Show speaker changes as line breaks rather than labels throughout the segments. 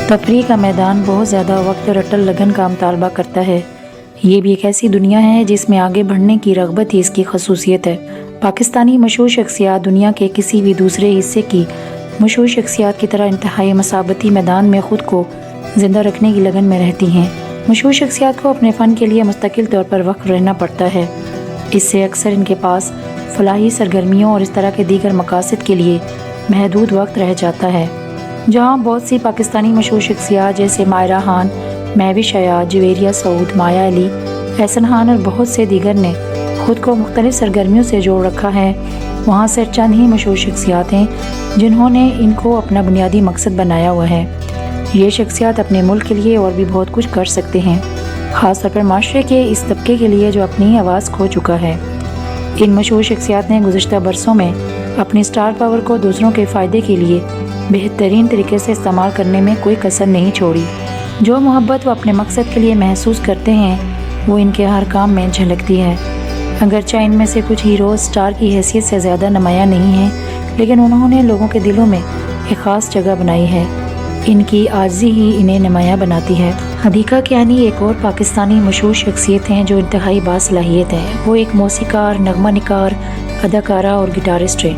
تفریح کا میدان بہت زیادہ وقت اور اٹل لگن کا مطالبہ کرتا ہے۔ یہ بھی ایک ایسی دنیا ہے جس میں آگے بڑھنے کی رغبت ہی اس کی خصوصیت ہے۔ پاکستانی مشہور شخصیات دنیا کے کسی بھی دوسرے حصے کی مشہور شخصیات کی طرح انتہائی مسابقتی میدان میں خود کو زندہ رکھنے کی لگن میں رہتی ہیں۔ مشہور شخصیات کو اپنے فن کے لیے مستقل طور پر وقف رہنا پڑتا ہے۔ اس سے اکثر ان کے پاس فلاحی سرگرمیوں اور اس طرح کے دیگر مقاصد کے لیے محدود وقت رہ جاتا ہے۔ جہاں بہت سی پاکستانی مشہور شخصیات جیسے مائرہ خان، مہوش حیا، جویریہ سعود، مایا علی، احسن خان اور بہت سے دیگر نے خود کو مختلف سرگرمیوں سے جوڑ رکھا ہے، وہاں صرف چند ہی مشہور شخصیات ہیں جنہوں نے ان کو اپنا بنیادی مقصد بنایا ہوا ہے۔ یہ شخصیات اپنے ملک کے لیے اور بھی بہت کچھ کر سکتے ہیں، خاص طور پر معاشرے کے اس طبقے کے لیے جو اپنی آواز کھو چکا ہے۔ ان مشہور شخصیات نے گزشتہ برسوں میں اپنی سٹار پاور کو دوسروں کے فائدے کے لیے بہترین طریقے سے استعمال کرنے میں کوئی کسر نہیں چھوڑی۔ جو محبت وہ اپنے مقصد کے لیے محسوس کرتے ہیں وہ ان کے ہر کام میں جھلکتی ہے۔ اگرچہ ان میں سے کچھ ہیروز سٹار کی حیثیت سے زیادہ نمایاں نہیں ہیں، لیکن انہوں نے لوگوں کے دلوں میں ایک خاص جگہ بنائی ہے۔ ان کی عاجزی ہی انہیں نمایاں بناتی ہے۔ حدیقہ کیانی ایک اور پاکستانی مشہور شخصیت ہیں جو انتہائی باصلاحیت ہیں۔ وہ ایک موسیقار، نغمہ نگار، اداکارہ اور گٹارسٹ ہیں،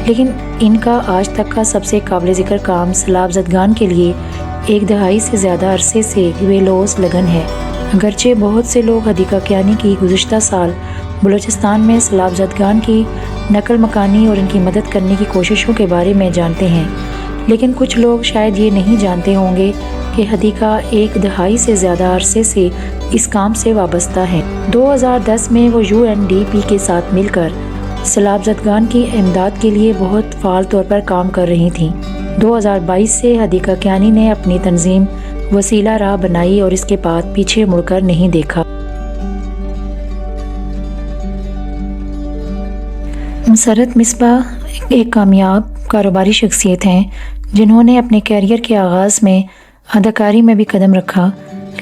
لیکن ان کا آج تک کا سب سے قابل ذکر کام سیلاب زدگان کے لیے ایک دہائی سے زیادہ عرصے سے بے لوث لگن ہے۔ اگرچہ بہت سے لوگ حدیقہ کیانی کی گزشتہ سال بلوچستان میں سیلاب زدگان کی نقل مکانی اور ان کی مدد کرنے کی کوششوں کے بارے میں جانتے ہیں، لیکن کچھ لوگ شاید یہ نہیں جانتے ہوں گے کہ حدیقہ ایک دہائی سے زیادہ عرصے سے اس کام سے وابستہ ہے۔ 2010 میں وہ UNDP کے ساتھ مل کر سیلاب زدگان کی امداد کے لیے بہت فعال طور پر کام کر رہی تھیں۔ 2022 سے حدیقہ کیانی نے اپنی تنظیم وسیلہ راہ بنائی اور اس کے بعد پیچھے مڑ کر نہیں دیکھا۔ مسرت مصباح ایک کامیاب کاروباری شخصیت ہیں جنہوں نے اپنے کیریئر کے آغاز میں اداکاری میں بھی قدم رکھا،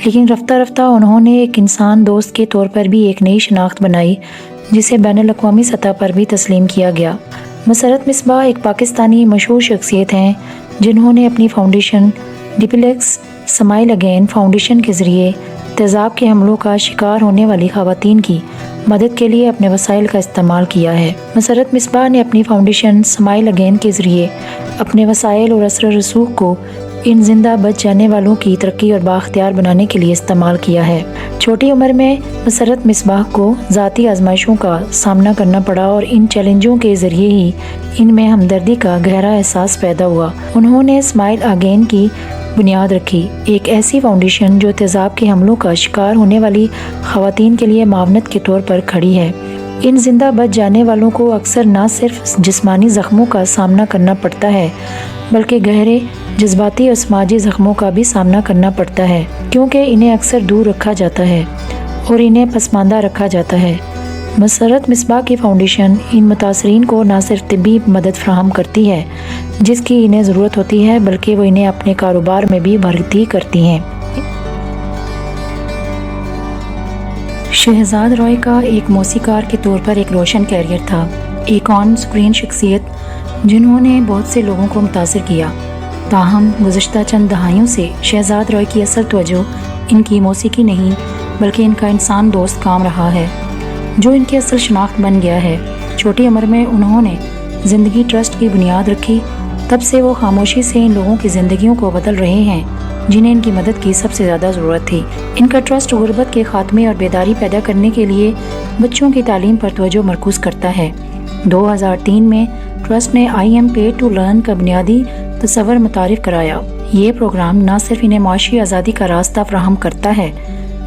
لیکن رفتہ رفتہ انہوں نے ایک انسان دوست کے طور پر بھی ایک نئی شناخت بنائی جسے بین الاقوامی سطح پر بھی تسلیم کیا گیا۔ مسرت مصباح ایک پاکستانی مشہور شخصیت ہیں جنہوں نے اپنی foundation duplex smile again foundation کے ذریعے تیزاب کے حملوں کا شکار ہونے والی خواتین کی مدد کے لیے اپنے وسائل کا استعمال کیا ہے۔ مسرت مصباح نے اپنی فاؤنڈیشن اسمائل اگین کے ذریعے اپنے وسائل اور اثر و رسوخ کو ان زندہ بچ جانے والوں کی ترقی اور بااختیار بنانے کے لیے استعمال کیا ہے۔ چھوٹی عمر میں مسرت مصباح کو ذاتی آزمائشوں کا سامنا کرنا پڑا اور ان چیلنجوں کے ذریعے ہی ان میں ہمدردی کا گہرا احساس پیدا ہوا۔ انہوں نے اسمائل اگین کی بنیاد رکھی، ایک ایسی فاؤنڈیشن جو تیزاب کے حملوں کا شکار ہونے والی خواتین کے لیے معاونت کے طور پر کھڑی ہے۔ ان زندہ بچ جانے والوں کو اکثر نہ صرف جسمانی زخموں کا سامنا کرنا پڑتا ہے بلکہ گہرے جذباتی اور سماجی زخموں کا بھی سامنا کرنا پڑتا ہے، کیونکہ انہیں اکثر دور رکھا جاتا ہے اور انہیں پسماندہ رکھا جاتا ہے۔ مسرت مصباح کی فاؤنڈیشن ان متاثرین کو نہ صرف طبی مدد فراہم کرتی ہے جس کی انہیں ضرورت ہوتی ہے، بلکہ وہ انہیں اپنے کاروبار میں بھی بھرتی کرتی ہیں۔ شہزاد رائے کا ایک موسیقار کے طور پر ایک روشن کیریئر تھا، ایک آن اسکرین شخصیت جنہوں نے بہت سے لوگوں کو متاثر کیا۔ تاہم گزشتہ چند دہائیوں سے شہزاد رائے کی اصل توجہ ان کی موسیقی نہیں بلکہ ان کا انسان دوست کام رہا ہے، جو ان کی اصل شناخت بن گیا ہے۔ چھوٹی عمر میں انہوں نے زندگی ٹرسٹ کی بنیاد رکھی، تب سے وہ خاموشی سے ان لوگوں کی زندگیوں کو بدل رہے ہیں جنہیں ان کی مدد کی سب سے زیادہ ضرورت تھی۔ ان کا ٹرسٹ غربت کے خاتمے اور بیداری پیدا کرنے کے لیے بچوں کی تعلیم پر توجہ مرکوز کرتا ہے۔ 2003 میں ٹرسٹ نے I am pay to learn کا بنیادی تصور متعارف کرایا۔ یہ پروگرام نہ صرف انہیں معاشی آزادی کا راستہ فراہم کرتا ہے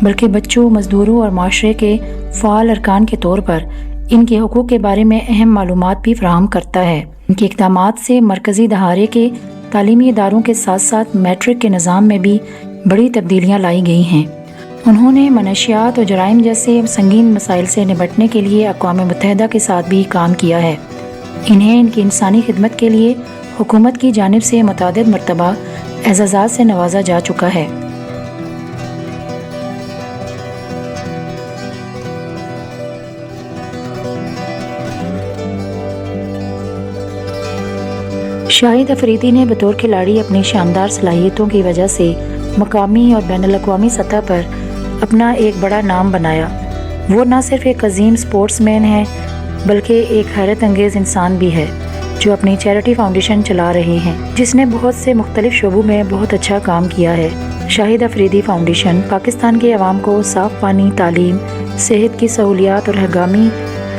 بلکہ بچوں، مزدوروں اور معاشرے کے فعال ارکان کے طور پر ان کے حقوق کے بارے میں اہم معلومات بھی فراہم کرتا ہے۔ ان کے اقدامات سے مرکزی دھارے کے تعلیمی اداروں کے ساتھ ساتھ میٹرک کے نظام میں بھی بڑی تبدیلیاں لائی گئی ہیں۔ انہوں نے منشیات اور جرائم جیسے سنگین مسائل سے نمٹنے کے لیے اقوام متحدہ کے ساتھ بھی کام کیا ہے۔ انہیں ان کی انسانی خدمت کے لیے حکومت کی جانب سے متعدد مرتبہ اعزازات سے نوازا جا چکا ہے۔ شاہد افریدی نے بطور کھلاڑی اپنی شاندار صلاحیتوں کی وجہ سے مقامی اور بین الاقوامی سطح پر اپنا ایک بڑا نام بنایا۔ وہ نہ صرف ایک عظیم سپورٹس مین ہے بلکہ ایک حیرت انگیز انسان بھی ہے جو اپنی چیریٹی فاؤنڈیشن چلا رہے ہیں جس نے بہت سے مختلف شعبوں میں بہت اچھا کام کیا ہے۔ شاہد افریدی فاؤنڈیشن پاکستان کے عوام کو صاف پانی، تعلیم، صحت کی سہولیات اور ہنگامی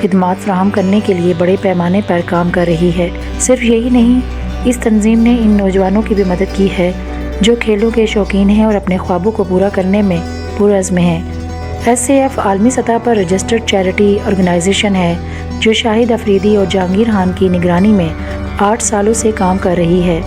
خدمات فراہم کرنے کے لیے بڑے پیمانے پر کام کر رہی ہے۔ صرف یہی نہیں، اس تنظیم نے ان نوجوانوں کی بھی مدد کی ہے جو کھیلوں کے شوقین ہیں اور اپنے خوابوں کو پورا کرنے میں پرعزم ہیں۔ SAF عالمی سطح پر رجسٹرڈ چیریٹی آرگنائزیشن ہے جو شاہد افریدی اور جہانگیر خان کی نگرانی میں 8 سالوں سے کام کر رہی ہے۔